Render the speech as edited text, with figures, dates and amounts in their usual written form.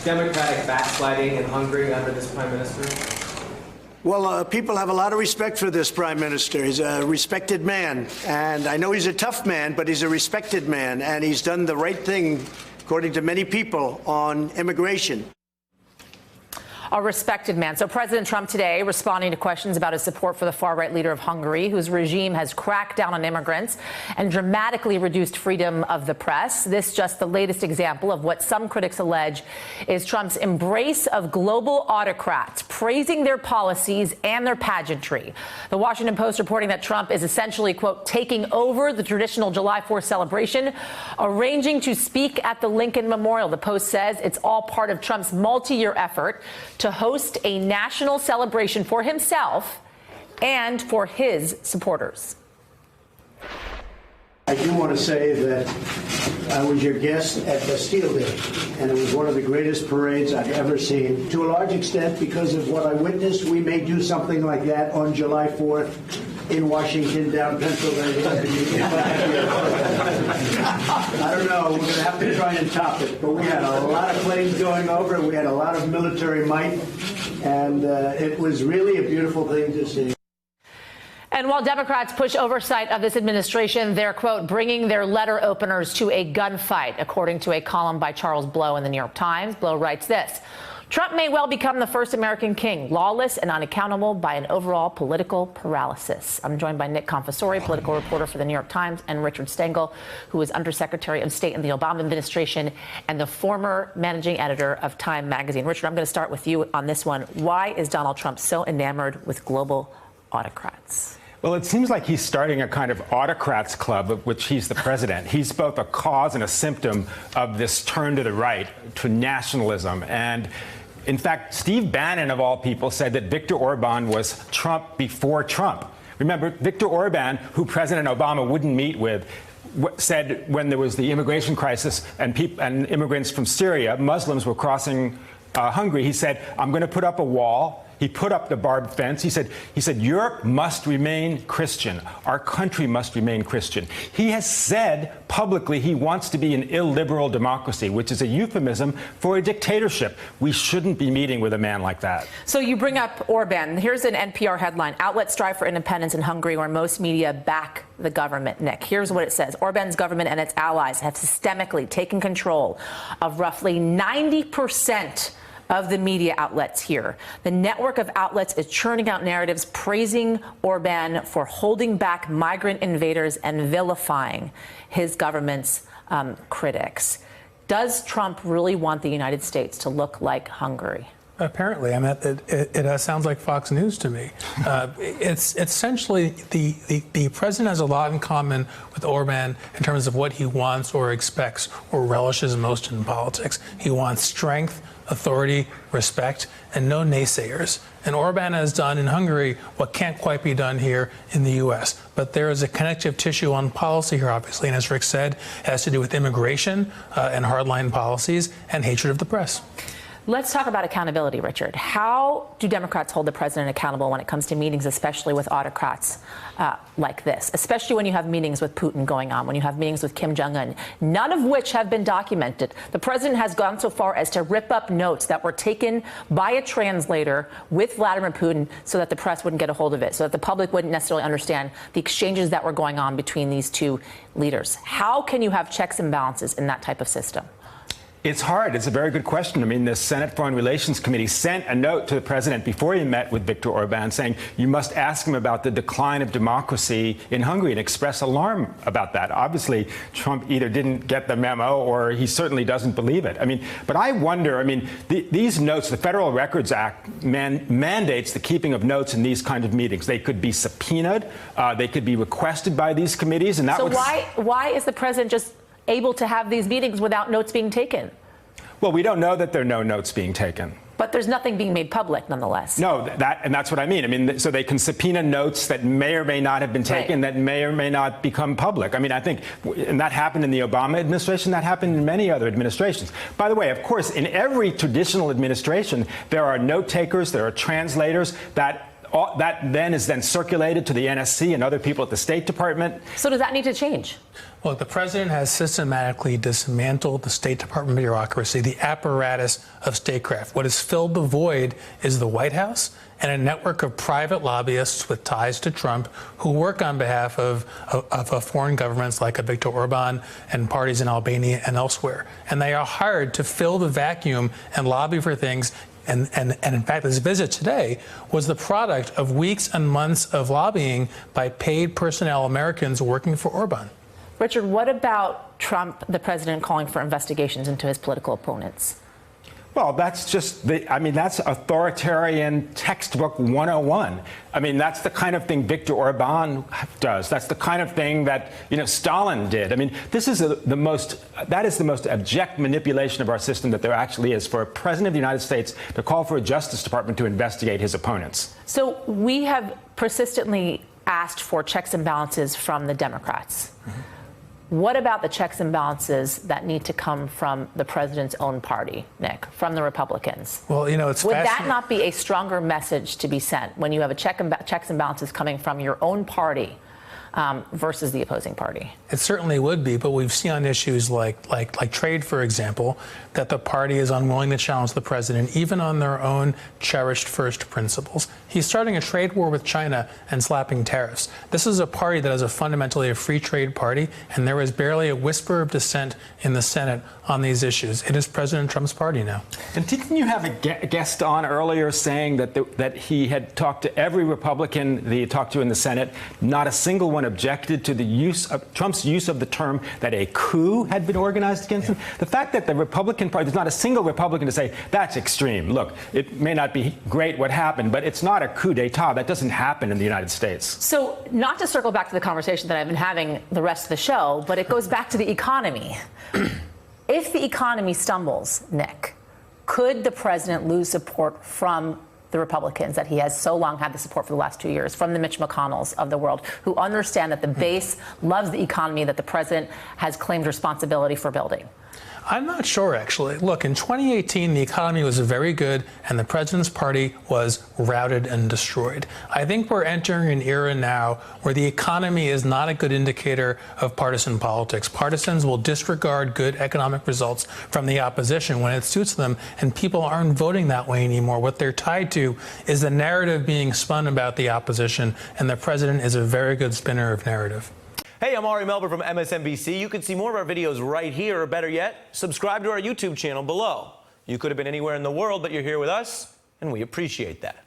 democratic backsliding in Hungary under this prime minister? Well, people have a lot of respect for this prime minister. He's a respected man, and I know he's a tough man, but he's a respected man, and he's done the right thing, according to many people, on immigration. A respected man. So President Trump today responding to questions about his support for the far-right leader of Hungary, whose regime has cracked down on immigrants and dramatically reduced freedom of the press. This just the latest example of what some critics allege is Trump's embrace of global autocrats, praising their policies and their pageantry. The Washington Post reporting that Trump is essentially, quote, taking over the traditional July 4th celebration, arranging to speak at the Lincoln Memorial. The Post says it's all part of Trump's multi-year effort to host a national celebration for himself and for his supporters. I do want to say that I was your guest at Bastille Day, and it was one of the greatest parades I've ever seen. To a large extent, because of what I witnessed, we may do something like that on July 4th in Washington, down Pennsylvania. I don't know. We're going to have to try and top it. But we had a lot of planes going over. We had a lot of military might. And it was really a beautiful thing to see. And while Democrats push oversight of this administration, they're, quote, bringing their letter openers to a gunfight, according to a column by Charles Blow in the New York Times. Blow writes this: Trump may well become the first American king, lawless and unaccountable by an overall political paralysis. I'm joined by Nick Confessori, political reporter for the New York Times, and Richard Stengel, who was Undersecretary of State in the Obama administration and the former managing editor of Time magazine. Richard, I'm going to start with you on this one. Why is Donald Trump so enamored with global autocrats? Well, it seems like he's starting a kind of autocrats club of which he's the president. He's both a cause and a symptom of this turn to the right, to nationalism. And in fact, Steve Bannon, of all people, said that Viktor Orban was Trump before Trump. Remember, Viktor Orban, who President Obama wouldn't meet with, said when there was the immigration crisis and immigrants from Syria, Muslims were crossing Hungary, he said, I'm going to put up a wall. He put up the barbed fence. He said, Europe must remain Christian. Our country must remain Christian. He has said publicly he wants to be an illiberal democracy, which is a euphemism for a dictatorship. We shouldn't be meeting with a man like that. So you bring up Orban. Here's an NPR headline: Outlets strive for independence in Hungary, where most media back the government. Nick, here's what it says. Orban's government and its allies have systemically taken control of roughly 90% of the media outlets here. The network of outlets is churning out narratives praising Orban for holding back migrant invaders and vilifying his government's critics. Does Trump really want the United States to look like Hungary? Apparently. I mean, it sounds like Fox News to me. It's essentially the president has a lot in common with Orban in terms of what he wants or expects or relishes most in politics. He wants strength, authority, respect, and no naysayers. And Orban has done in Hungary what can't quite be done here in the U.S. But there is a connective tissue on policy here, obviously, and as Rick said, it has to do with immigration and hardline policies and hatred of the press. Let's talk about accountability, Richard. How do Democrats hold the president accountable when it comes to meetings, especially with autocrats like this, especially when you have meetings with Putin going on, when you have meetings with Kim Jong-un, none of which have been documented? The president has gone so far as to rip up notes that were taken by a translator with Vladimir Putin so that the press wouldn't get a hold of it, so that the public wouldn't necessarily understand the exchanges that were going on between these two leaders. How can you have checks and balances in that type of system? It's hard. It's a very good question. I mean, the Senate Foreign Relations Committee sent a note to the president before he met with Viktor Orban saying you must ask him about the decline of democracy in Hungary and express alarm about that. Obviously, Trump either didn't get the memo or he certainly doesn't believe it. I mean, but I wonder, I mean, these notes, the Federal Records Act mandates the keeping of notes in these kinds of meetings. They could be subpoenaed. They could be requested by these committees. And that so why is the president just able to have these meetings without notes being taken? Well, we don't know that there are no notes being taken. But there's nothing being made public, nonetheless. No, and that's what I mean. I mean, so they can subpoena notes that may or may not have been taken, right, that may or may not become public. I mean, I think, and that happened in the Obama administration, that happened in many other administrations. By the way, of course, in every traditional administration, there are note takers, there are translators that that then is then circulated to the NSC and other people at the State Department. So does that need to change? Well, the president has systematically dismantled the State Department bureaucracy, the apparatus of statecraft. What has filled the void is the White House and a network of private lobbyists with ties to Trump who work on behalf of foreign governments like Viktor Orban and parties in Albania and elsewhere. And they are hired to fill the vacuum and lobby for things. And in fact, this visit today was the product of weeks and months of lobbying by paid personnel Americans working for Orban. Richard, what about Trump, the president, calling for investigations into his political opponents? Well, that's just that's authoritarian textbook 101. I mean, that's the kind of thing Viktor Orban does. That's the kind of thing that, Stalin did. I mean, that is the most abject manipulation of our system that there actually is, for a president of the United States to call for a Justice Department to investigate his opponents. So we have persistently asked for checks and balances from the Democrats. Mm-hmm. What about the checks and balances that need to come from the president's own party, Nick, from the Republicans? Well, it's Would that not be a stronger message to be sent when you have a checks and balances coming from your own party versus the opposing party? It certainly would be, but we've seen on issues like trade, for example, that the party is unwilling to challenge the president, even on their own cherished first principles. He's starting a trade war with China and slapping tariffs. This is a party that is fundamentally a free trade party, and there is barely a whisper of dissent in the Senate on these issues. It is President Trump's party now. And didn't you have a guest on earlier saying that he had talked to every Republican that he had talked to in the Senate? Not a single one objected to the use of Trump's use of the term that a coup had been organized against him. The fact that the Republican Party, there's not a single Republican to say that's extreme. Look, it may not be great what happened, but it's not a coup d'etat. That doesn't happen in the United States. So not to circle back to the conversation that I've been having the rest of the show, but it goes back to the economy. If the economy stumbles, Nick, could the president lose support from the Republicans that he has so long had the support for the last 2 years, from the Mitch McConnells of the world, who understand that the base loves the economy that the president has claimed responsibility for building? I'm not sure, actually. Look, in 2018, the economy was very good, and the president's party was routed and destroyed. I think we're entering an era now where the economy is not a good indicator of partisan politics. Partisans will disregard good economic results from the opposition when it suits them, and people aren't voting that way anymore. What they're tied to is the narrative being spun about the opposition, and the president is a very good spinner of narrative. Hey, I'm Ari Melber from MSNBC. You can see more of our videos right here, or better yet, subscribe to our YouTube channel below. You could have been anywhere in the world, but you're here with us, and we appreciate that.